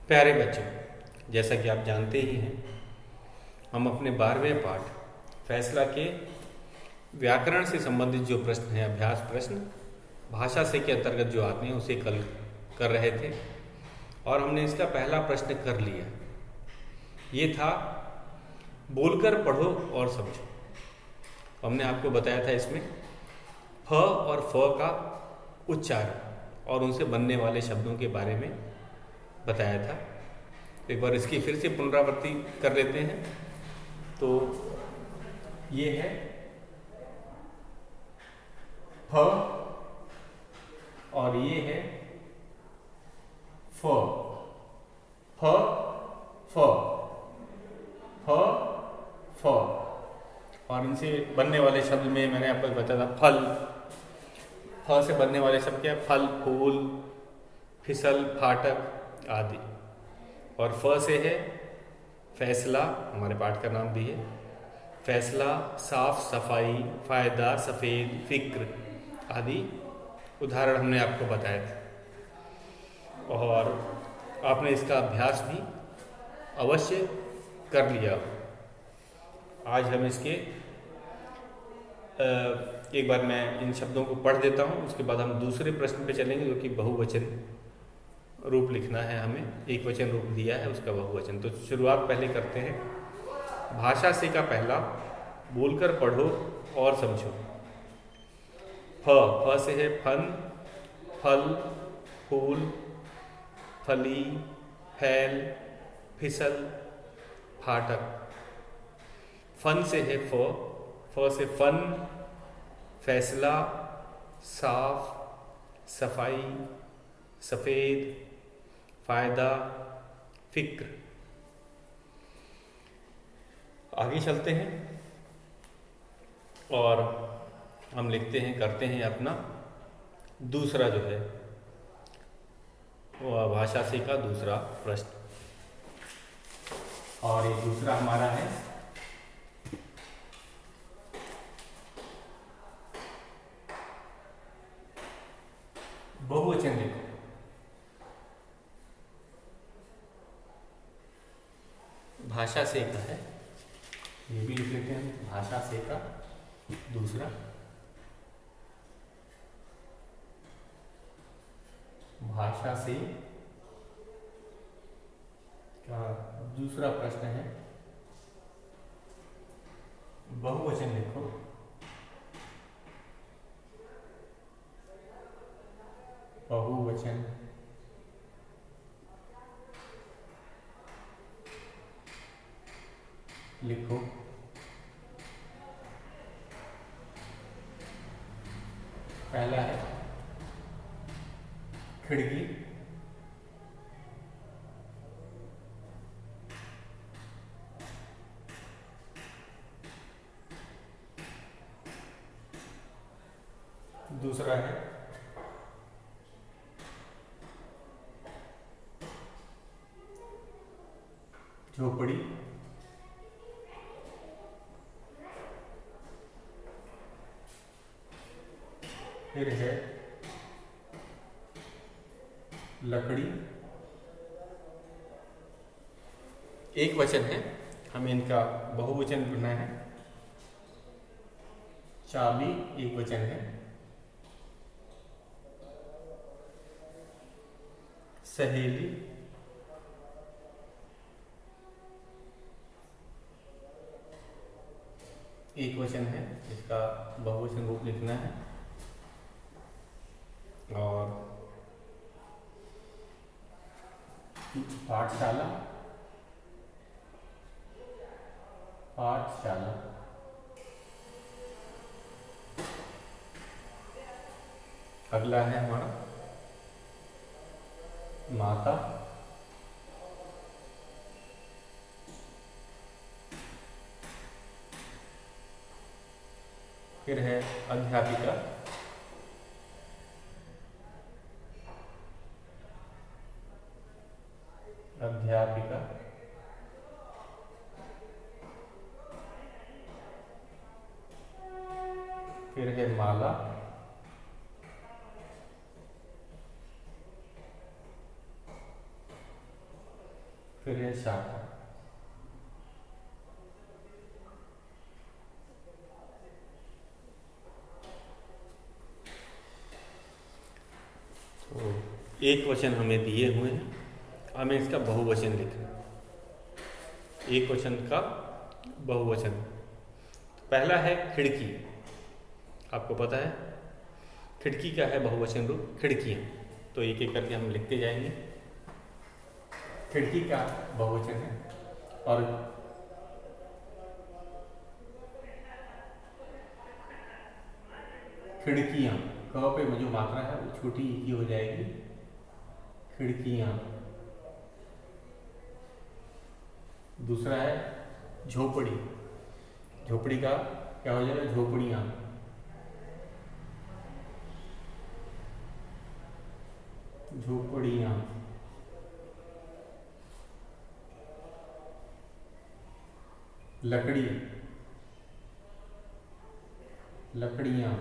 प्यारे बच्चों, जैसा कि आप जानते ही हैं, हम अपने 12वें पाठ फैसला के व्याकरण से संबंधित जो प्रश्न हैं, अभ्यास प्रश्न भाषा से के अंतर्गत जो आते हैं, उसे कल कर रहे थे और हमने इसका पहला प्रश्न कर लिया। ये था बोलकर पढ़ो और समझो। हमने आपको बताया था इसमें फ और फ का उच्चारण और उनसे बनने वाले शब्दों के बारे में बताया था। एक बार इसकी फिर से पुनरावृत्ति कर लेते हैं। तो ये है फ और ये है फ। फ फ फ फ और इनसे बनने वाले शब्द में मैंने आपको बताया था फल। फ से बनने वाले शब्द क्या है? फल, फूल, फिसल, फाटक आदि। और फ से है फैसला, हमारे पाठ का नाम भी है फैसला, साफ, सफाई, फायदा, सफ़ेद, फिक्र आदि उदाहरण हमने आपको बताए थे और आपने इसका अभ्यास भी अवश्य कर लिया। आज हम इसके एक बार मैं इन शब्दों को पढ़ देता हूँ, उसके बाद हम दूसरे प्रश्न पे चलेंगे जो कि बहुवचन रूप लिखना है। हमें एक वचन रूप दिया है, उसका बहुवचन। तो शुरुआत पहले करते हैं भाषा से का पहला, बोलकर पढ़ो और समझो। फ से है फन, फल, फूल, फली, फैल, फिसल, फाटक। फन से है फ से फन, फैसला, साफ, सफाई, सफ़ेद, फायदा, फिक्र। आगे चलते हैं और हम लिखते हैं, करते हैं अपना दूसरा जो है वो भाषा से का दूसरा प्रश्न। और ये दूसरा हमारा है बहुवचन लिखो। भाषा से का है, ये भी लिख लेते हैं भाषा से का दूसरा। भाषा से का दूसरा प्रश्न है बहुवचन लिखो। बहुवचन लिखो। पहला है खिड़की, दूसरा है झोपड़ी, फिर है लकड़ी। एक वचन है, हमें इनका बहुवचन करना है। चाबी एक वचन है। सहेली एक वचन है, इसका बहुवचन रूप लिखना है। और पाठशाला, पाठशाला अगला है हमारा माता, फिर है अध्यापिका, अध्यापिका, फिर है माला, फिर है शाखा। तो एक वचन हमें दिए हुए हैं, हमें इसका बहुवचन लिखना है। एक वचन का बहुवचन, तो पहला है खिड़की। आपको पता है खिड़की का है बहुवचन रूप खिड़कियाँ, तो एक एक करके हम लिखते जाएंगे। खिड़की का बहुवचन है, और खिड़कियाँ, क पे जो मात्रा है वो छोटी ई की हो जाएगी, खिड़कियाँ। दूसरा है झोपड़ी, झोपड़ी का क्या हो जाएगा, झोपड़ियाँ। झोपड़ियाँ। लकड़ी, लकड़ियाँ।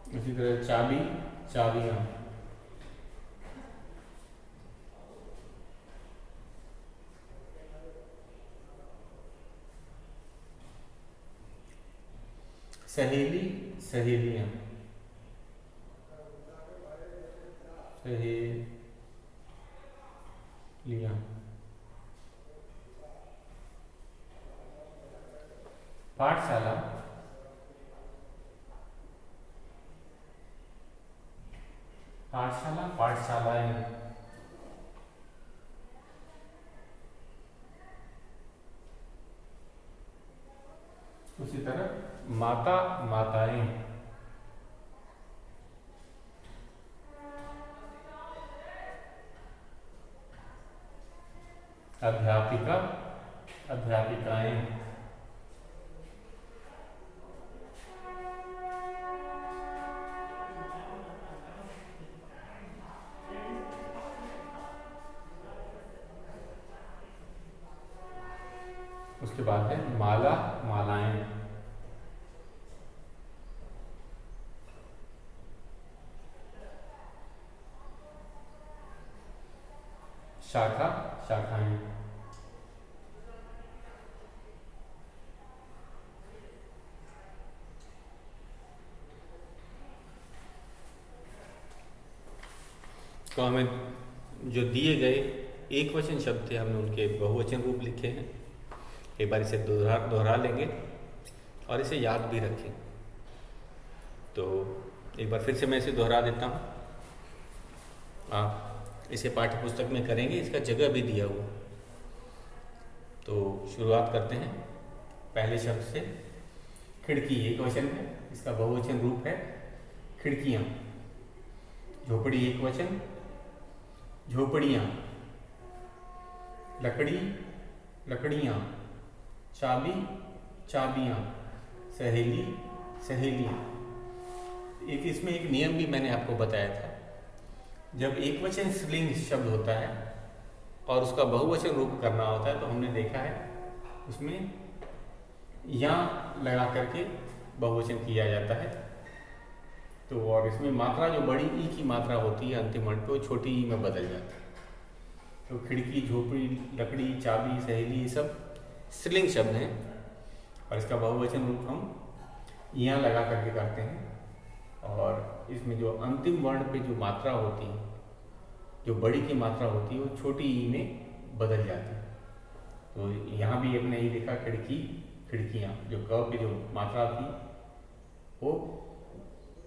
इसी तरह चाबी, चाबियाँ। सहेली, सहेलियाँ। सहेलियाँ। पाठशाला, पाठशाला, पाठशालाएं। उसी तरह माता, माताएं। अध्यापिका, अध्यापिकाएं। उसके बाद है माला, मालाएं। शाखा, शाखाएं। तो हमें जो दिए गए एक वचन शब्द थे, हमने उनके बहुवचन रूप लिखे हैं। एक बार इसे दोहरा लेंगे और इसे याद भी रखें। तो एक बार फिर से मैं इसे दोहरा देता हूँ, आप इसे पाठ्य पुस्तक में करेंगे, इसका जगह भी दिया हुआ। तो शुरुआत करते हैं पहले शब्द से। खिड़की एक वचन है, इसका बहुवचन रूप है खिड़कियाँ। झोपड़ी एक वचन, झोपड़ियाँ। लकड़ी, लकड़ियाँ। चाबी, चाबियाँ। सहेली, सहेलियाँ। एक इसमें एक नियम भी मैंने आपको बताया था, जब एक वचन स्त्रीलिंग शब्द होता है और उसका बहुवचन रूप करना होता है, तो हमने देखा है उसमें या लगा करके बहुवचन किया जाता है। तो और इसमें मात्रा जो बड़ी ई की मात्रा होती है अंतिम वर्ण पे, वो छोटी ई में बदल जाती है। तो खिड़की, झोपड़ी, लकड़ी, चाबी, सहेली, ये सब स्त्रीलिंग शब्द हैं, और इसका बहुवचन रूप हम यहाँ लगा करके करते हैं। और इसमें जो अंतिम वर्ण पे जो मात्रा होती है, जो बड़ी की मात्रा होती है, वो छोटी ई में बदल जाती है। तो यहाँ भी आपने यही देखा, खिड़की, खिड़कियाँ, जो क पे जो मात्रा थी वो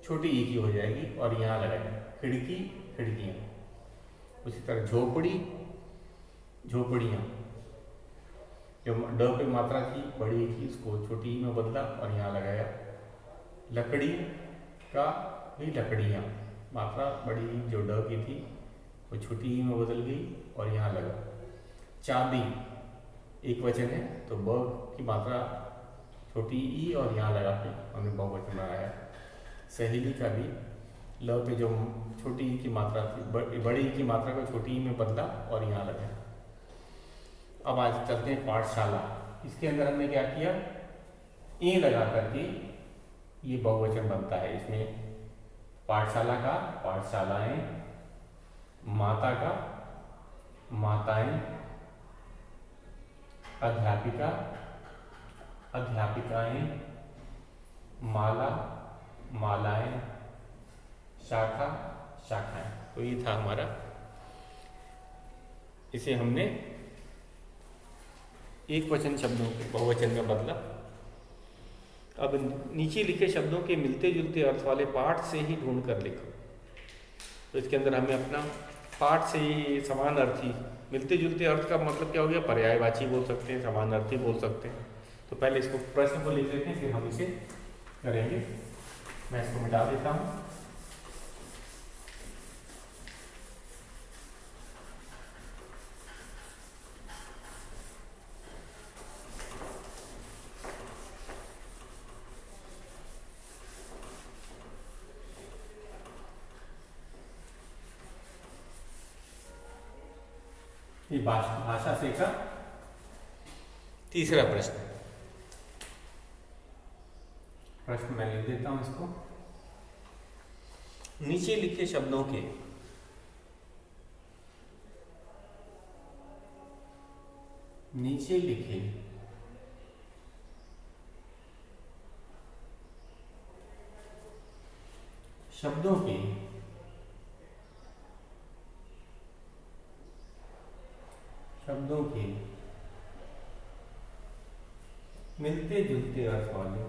छोटी ई की हो जाएगी और यहाँ लगाएंगे खिड़की, खिड़कियाँ। उसी तरह झोपड़ी, झोपड़ियाँ, जो ड पे मात्रा थी बड़ी थी, उसको छोटी ई में बदला और यहाँ लगाया। लकड़ी का भी लकड़ियाँ, मात्रा बड़ी जो ड की थी वो छोटी ई में बदल गई और यहाँ लगा। चाबी एक वचन है, तो ब की मात्रा छोटी ई और यहाँ लगा के हमने बहुवचन बनाया। सहेली का भी ल पे जो छोटी ई की मात्रा थी, बड़ी ई की मात्रा को छोटी ई में बदला और यहाँ लगाया। अब आज चलते हैं पाठशाला। इसके अंदर हमने क्या किया, ए लगा करके ये बहुवचन बनता है। इसमें पाठशाला का पाठशालाएं, माता का माताएं, अध्यापिका अध्यापिकाएं, माला मालाएं, शाखा शाखाएं। तो ये था हमारा, इसे हमने एक वचन शब्दों के बहुवचन में बदला। अब नीचे लिखे शब्दों के मिलते जुलते अर्थ वाले पाठ से ही ढूंढ कर लिखो। तो इसके अंदर हमें अपना पाठ से ही समान अर्थी, मिलते जुलते अर्थ का मतलब क्या हो गया, पर्यायवाची बोल सकते हैं, समान अर्थी बोल सकते हैं। तो पहले इसको प्रश्न को लिख लेते हैं, फिर हम इसे करेंगे। मैं इसको मिटा देता हूँ। ये भाषा से का तीसरा प्रश्न मैं लिख देता हूं इसको। नीचे लिखे शब्दों के शब्दों के मिलते जुलते अर्थ वाले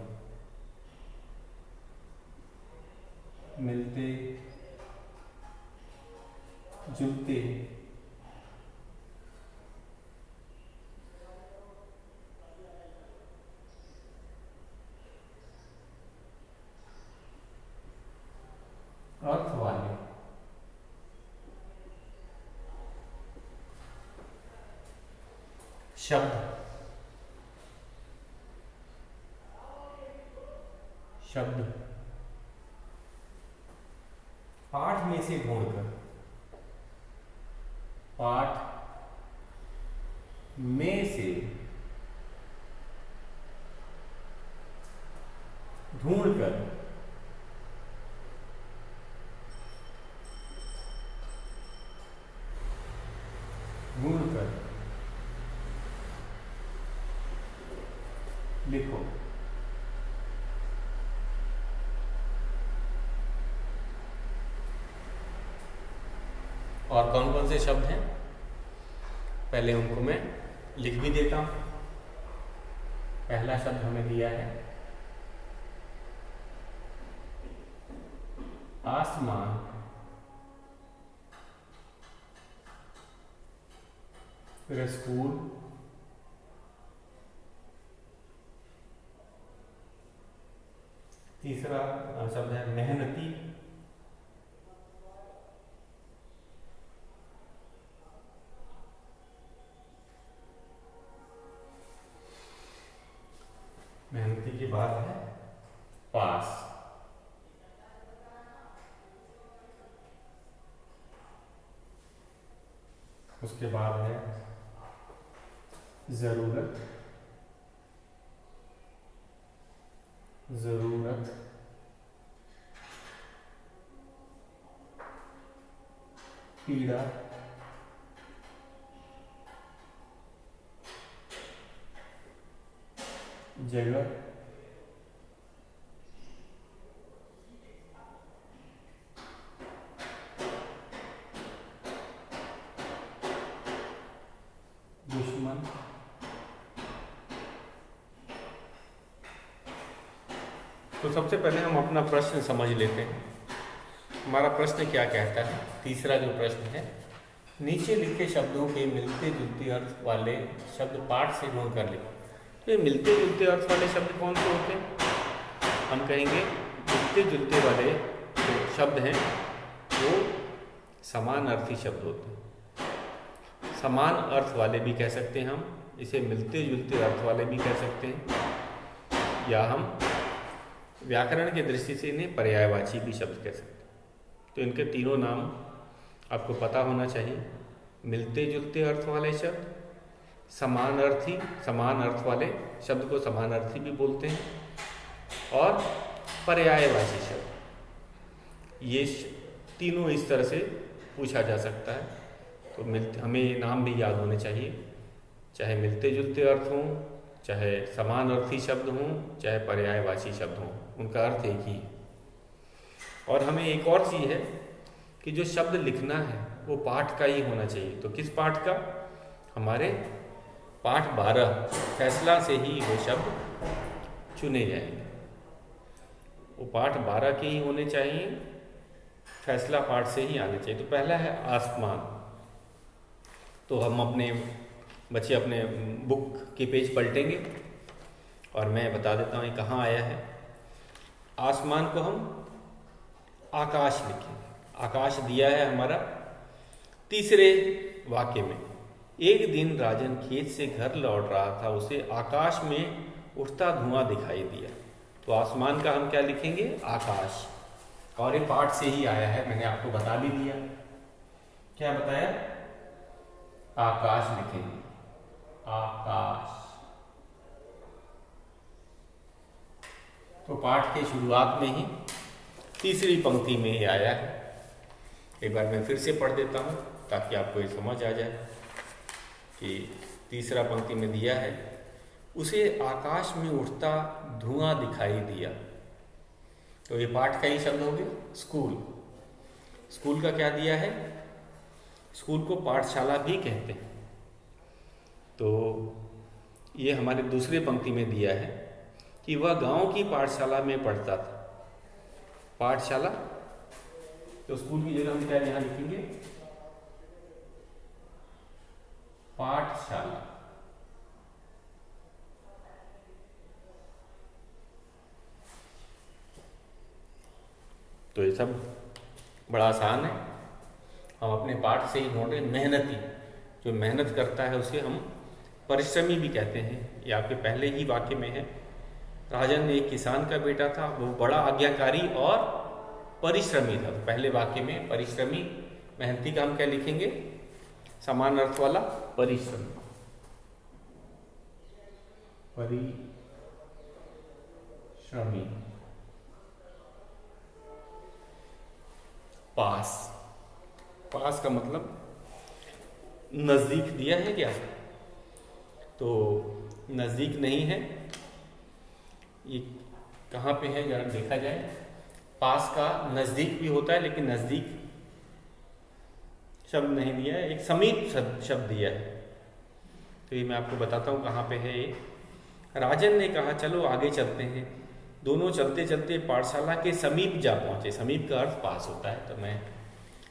शब्द पाठ में से ढूंढकर लिखो। और कौन कौन से शब्द हैं पहले उनको मैं लिख भी देता हूं। पहला शब्द हमें दिया है आसमान, फिर स्कूल, तीसरा शब्द है मेहनती, मेहनती के बाद है पास, उसके बाद है जरूरत, पीड़ा, जगह, दुश्मन, तो सबसे पहले हम अपना प्रश्न समझ लेते हैं। हमारा प्रश्न क्या कहता है? तीसरा जो प्रश्न है, नीचे लिखे शब्दों के मिलते जुलते अर्थ वाले शब्द पाठ से ढूंढ कर लिखो। तो ये मिलते जुलते अर्थ वाले शब्द कौन से होते हैं? हम कहेंगे मिलते जुलते वाले जो शब्द हैं वो समान अर्थी शब्द होते हैं। समान अर्थ वाले भी कह सकते हैं हम, इसे मिलते जुलते अर्थ वाले भी कह सकते हैं, या हम व्याकरण की दृष्टि से इन्हें पर्यायवाची भी शब्द कह सकते हैं। तो इनके तीनों नाम आपको पता होना चाहिए। मिलते जुलते अर्थ वाले शब्द, समानार्थी, समान अर्थ वाले शब्द को समानार्थी भी बोलते हैं, और पर्यायवाची शब्द। ये तीनों इस तरह से पूछा जा सकता है। तो हमें नाम भी याद होने चाहिए, चाहे मिलते जुलते अर्थ हों, चाहे समान अर्थी शब्द हों, चाहे पर्यायवाची शब्द हों, उनका अर्थ एक ही है। और हमें एक और चीज़ है कि जो शब्द लिखना है वो पाठ का ही होना चाहिए। तो किस पाठ का? हमारे पाठ 12 फैसला से ही वो शब्द चुने जाएंगे। वो पाठ 12 के ही होने चाहिए, फैसला पाठ से ही आने चाहिए। तो पहला है आसमान। तो हम अपने बच्चे अपने बुक के पेज पलटेंगे और मैं बता देता हूँ ये कहाँ आया है। आसमान को हम आकाश लिखेंगे। आकाश दिया है हमारा तीसरे वाक्य में। एक दिन राजन खेत से घर लौट रहा था, उसे आकाश में उठता धुआं दिखाई दिया। तो आसमान का हम क्या लिखेंगे? आकाश। और ये पाठ से ही आया है, मैंने आपको बता भी दिया। क्या बताया? आकाश लिखेंगे, आकाश। तो पाठ के शुरुआत में ही तीसरी पंक्ति में ही आया है। एक बार मैं फिर से पढ़ देता हूँ ताकि आपको ये समझ आ जाए कि तीसरा पंक्ति में दिया है, उसे आकाश में उठता धुआं दिखाई दिया। तो ये पाठ का ही शब्द हो गया स्कूल। स्कूल का क्या दिया है? स्कूल को पाठशाला भी कहते हैं। तो ये हमारे दूसरे पंक्ति में दिया है कि वह गांव की पाठशाला में पढ़ता था। पाठशाला, तो स्कूल की जगह हम क्या यहां लिखेंगे? पाठशाला। तो ये सब बड़ा आसान है। हम अपने पाठ से ही ढूंढ रहे। मेहनती, जो मेहनत करता है उसे हम परिश्रमी भी कहते हैं। ये आपके पहले ही वाक्य में है। राजन एक किसान का बेटा था, वो बड़ा आज्ञाकारी और परिश्रमी था। तो पहले वाक्य में परिश्रमी, मेहनती का हम क्या लिखेंगे? समान अर्थ वाला परिश्रमी। परिश्रमी। पास। पास का मतलब नजदीक दिया है क्या? तो नजदीक नहीं है। ये कहाँ पे है जरा देखा जाए। पास का नजदीक भी होता है, लेकिन नजदीक शब्द नहीं दिया है, एक समीप शब्द दिया है। तो ये मैं आपको बताता हूँ कहाँ पे है ये। राजन ने कहा चलो आगे चलते हैं। दोनों चलते चलते पाठशाला के समीप जा पहुंचे। समीप का अर्थ पास होता है, तो मैं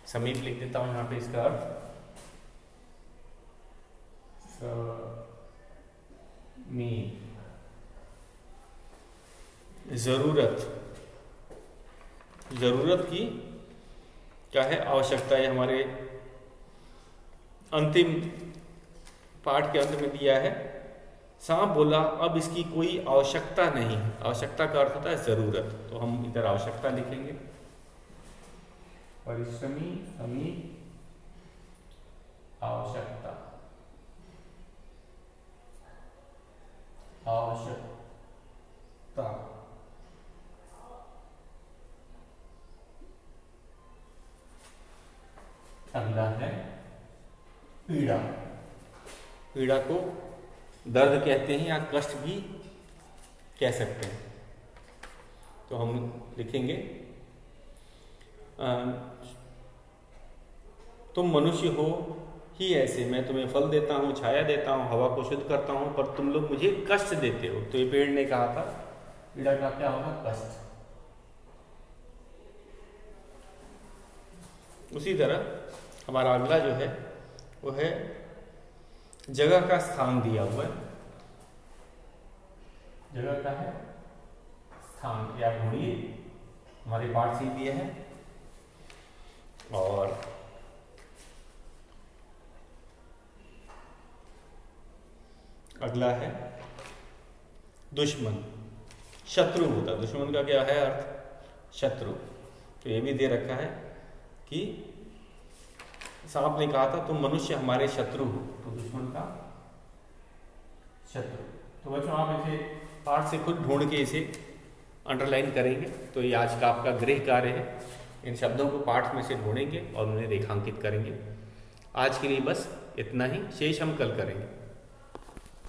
समीप लिख देता हूँ यहाँ पे। इसका अर्थ समीप। जरूरत। जरूरत की क्या है? आवश्यकता है। हमारे अंतिम पाठ के अंत में दिया है। सांप बोला अब इसकी कोई आवश्यकता नहीं। आवश्यकता का अर्थ होता है जरूरत। तो हम इधर आवश्यकता लिखेंगे। परिश्रमी, समीप, आवश्यकता। आवश्यकता। अगला है पीड़ा। पीड़ा को दर्द कहते हैं या कष्ट भी कह सकते हैं। तो हम लिखेंगे तुम मनुष्य हो ही ऐसे, मैं तुम्हें फल देता हूँ, छाया देता हूँ, हवा को शुद्ध करता हूँ, पर तुम लोग मुझे कष्ट देते हो। तो ये पेड़ ने कहा था, पीड़ा का क्या होगा? कष्ट। उसी तरह हमारा अगला जो है वो है जगह का स्थान दिया हुआ है। जगह का है स्थान, या ढूंढिए। हमारे पाठ से दिए हैं। और अगला है दुश्मन। शत्रु होता है। दुश्मन का क्या है अर्थ? शत्रु। तो ये भी दे रखा है कि सांप ने कहा था तुम मनुष्य हमारे शत्रु हो। तो दुश्मन का शत्रु। तो बच्चों आप इसे पाठ से खुद ढूंढ के इसे अंडरलाइन करेंगे। तो ये आज का आपका गृह कार्य है। इन शब्दों को पाठ में से ढूंढेंगे और उन्हें रेखांकित करेंगे। आज के लिए बस इतना ही, शेष हम कल करेंगे।